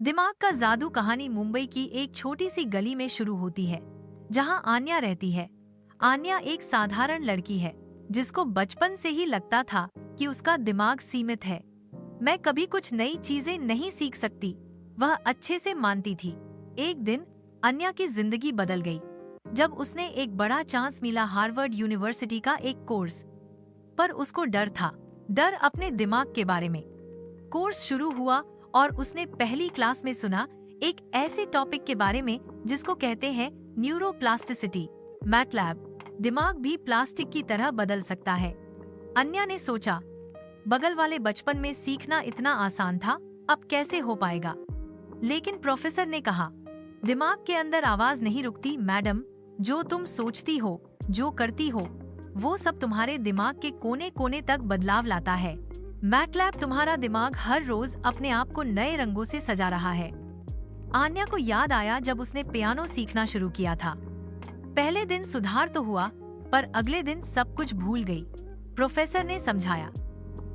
दिमाग का जादू कहानी मुंबई की एक छोटी सी गली में शुरू होती है, जहां आन्या रहती है। आन्या एक साधारण लड़की है, जिसको बचपन से ही लगता था कि उसका दिमाग सीमित है। मैं कभी कुछ नई चीजें नहीं सीख सकती, वह अच्छे से मानती थी। एक दिन अन्या की जिंदगी बदल गई, जब उसने एक बड़ा चांस मिला, हार्वर्ड यूनिवर्सिटी का एक कोर्स। पर उसको डर था, डर अपने दिमाग के बारे में। कोर्स शुरू हुआ और उसने पहली क्लास में सुना एक ऐसे टॉपिक के बारे में जिसको कहते हैं न्यूरोप्लास्टिसिटी, मैटलैब। दिमाग भी प्लास्टिक की तरह बदल सकता है। अन्या ने सोचा, बगल वाले बचपन में सीखना इतना आसान था, अब कैसे हो पाएगा। लेकिन प्रोफेसर ने कहा, दिमाग के अंदर आवाज नहीं रुकती मैडम। जो तुम सोचती हो, जो करती हो, वो सब तुम्हारे दिमाग के कोने कोने तक बदलाव लाता है। मैटलैब तुम्हारा दिमाग हर रोज अपने आप को नए रंगों से सजा रहा है। आन्या को याद आया जब उसने पियानो सीखना शुरू किया था। पहले दिन सुधार तो हुआ, पर अगले दिन सब कुछ भूल गई। प्रोफेसर ने समझाया,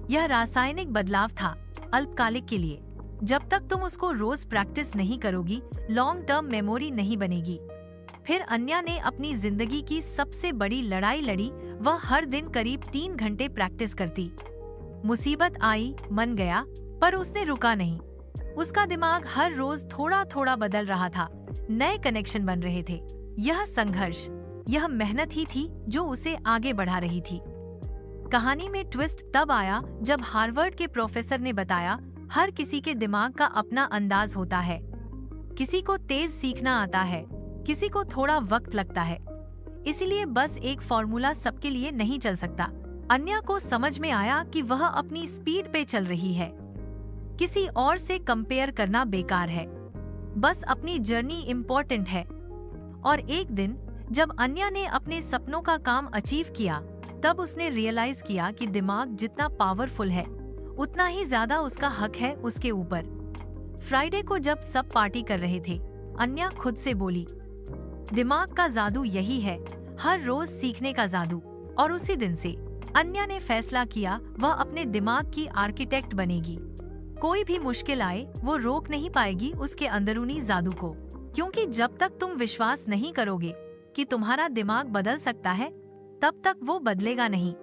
यह रासायनिक बदलाव था, अल्पकालिक के लिए। जब तक तुम उसको रोज प्रैक्टिस नहीं करोगी, लॉन्ग टर्म मेमोरी नहीं बनेगी। फिर अन्या ने अपनी जिंदगी की सबसे बड़ी लड़ाई लड़ी। वह हर दिन करीब 3 घंटे प्रैक्टिस करती। मुसीबत आई, मन गया, पर उसने रुका नहीं। उसका दिमाग हर रोज थोड़ा थोड़ा बदल रहा था, नए कनेक्शन बन रहे थे। यह संघर्ष, यह मेहनत ही थी जो उसे आगे बढ़ा रही थी। कहानी में ट्विस्ट तब आया जब हार्वर्ड के प्रोफेसर ने बताया, हर किसी के दिमाग का अपना अंदाज होता है। किसी को तेज सीखना आता है, किसी को थोड़ा वक्त लगता है। इसलिए बस एक फॉर्मूला सबके लिए नहीं चल सकता। अन्या को समझ में आया कि वह अपनी स्पीड पे चल रही है। किसी और से कंपेयर करना बेकार है, बस अपनी जर्नी इम्पोर्टेंट है। और एक दिन जब अन्या ने अपने सपनों का काम अचीव किया, तब उसने रियलाइज किया कि दिमाग जितना पावरफुल है, उतना ही ज्यादा उसका हक है उसके ऊपर। फ्राइडे को जब सब पार्टी कर रहे थे, अन्या खुद से बोली, दिमाग का जादू यही है, हर रोज सीखने का जादू। और उसी दिन से अन्या ने फैसला किया, वह अपने दिमाग की आर्किटेक्ट बनेगी। कोई भी मुश्किल आए, वो रोक नहीं पाएगी उसके अंदरूनी जादू को। क्योंकि जब तक तुम विश्वास नहीं करोगे कि तुम्हारा दिमाग बदल सकता है, तब तक वो बदलेगा नहीं।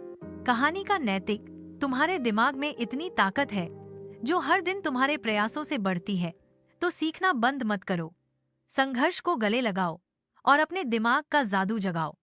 कहानी का नैतिक, तुम्हारे दिमाग में इतनी ताकत है जो हर दिन तुम्हारे प्रयासों से बढ़ती है, तो सीखना बंद मत करो। संघर्ष को गले लगाओ और अपने दिमाग का जादू जगाओ।